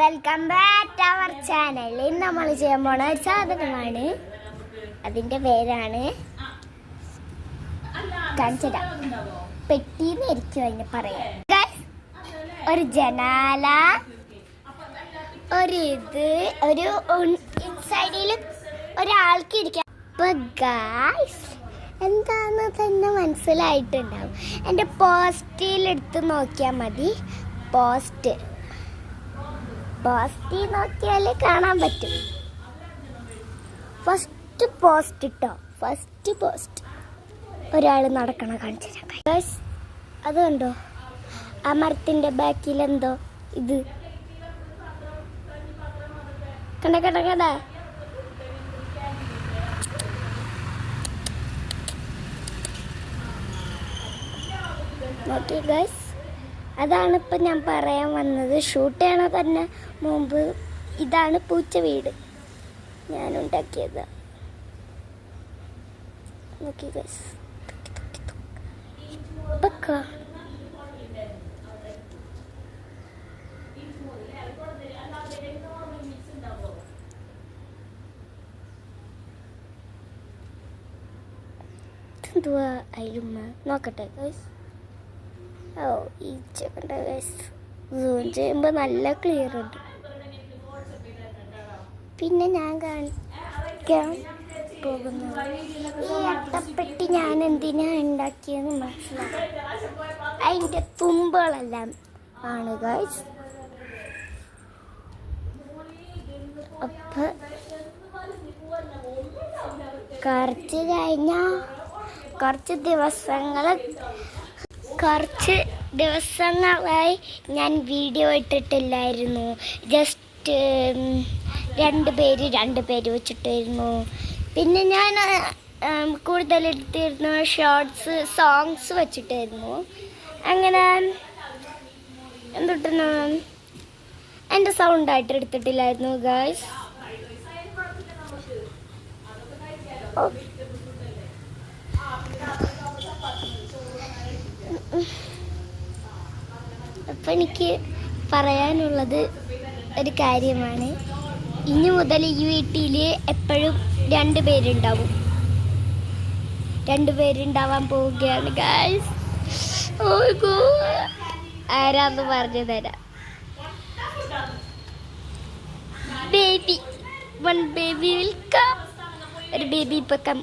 Welcome back to our channel. ഇന്ന് നമ്മൾ ചെയ്യാൻ പോണ ഒരു സാധനമാണ്. അതിന്റെ പേരാണ് പെട്ടിന്നായിരിക്കും അതിന് പറയാം. ഒരു ജനാല, ഒരു ഇൻസൈഡിൽ ഒരാൾക്ക് ഇരിക്കാം. അപ്പൊ ഗായ്സ് എന്താന്ന് തന്നെ മനസ്സിലായിട്ടുണ്ടാവും. എൻ്റെ പോസ്റ്റിലെടുത്ത് നോക്കിയാൽ മതി. പോസ്റ്റ് നോക്കിയാൽ കാണാൻ പറ്റും. ഫസ്റ്റ് പോസ്റ്റ് ഒരാൾ നടക്കണ കാണിച്ചു തരാം. അത് കണ്ടോ, ആ മരത്തിൻ്റെ ബാക്കിലെന്തോ ഇത് കണ്ട നോക്കി ഗൈസ്. അതാണ് ഇപ്പം ഞാൻ പറയാൻ വന്നത്. ഷൂട്ട് ചെയ്യണ തന്നെ മുമ്പ് ഇതാണ് പൂച്ച വീട് ഞാനുണ്ടാക്കിയത്. നോക്കി ഗൈസ്. എന്തുവാ അയിലുമ്മ നോക്കട്ടെ ഗൈസ്. ഈ ചെക്കൻ്റെ ഗൈസ് സൂം ചെയ്യുമ്പോൾ നല്ല ക്ലിയർ ഉണ്ട്. പിന്നെ ഞാൻ കാണിക്കാൻ പോകുന്നത് ഈ അട്ടപ്പെട്ടി ഞാൻ എന്തിനാ ഉണ്ടാക്കിയെന്ന് മനസ്സിലായി. അതിൻ്റെ തുമ്പുകളെല്ലാം ആണ് ഗൈസ്. അപ്പം കുറച്ച് ദിവസങ്ങളായി ഞാൻ വീഡിയോ ഇട്ടിട്ടില്ലായിരുന്നു. ജസ്റ്റ് രണ്ട് പേര് വെച്ചിട്ടായിരുന്നു. പിന്നെ ഞാൻ കൂടുതൽ എടുത്തിരുന്നു ഷോർട്സ്, സോങ്സ് വെച്ചിട്ടായിരുന്നു. അങ്ങനെ എന്തൊട്ടുന്നു എൻ്റെ സൗണ്ടായിട്ട് എടുത്തിട്ടില്ലായിരുന്നു ഗൈസ്. അപ്പം എനിക്ക് പറയാനുള്ളത് ഒരു കാര്യമാണ്. ഇനി മുതൽ ഈ വീട്ടിൽ എപ്പോഴും രണ്ട് പേരുണ്ടാവാൻ പോവുകയാണ് ഗൈസ്. ആരാന്ന് പറഞ്ഞു തരാം. Baby will come. ഒരു ബേബി ഇപ്പം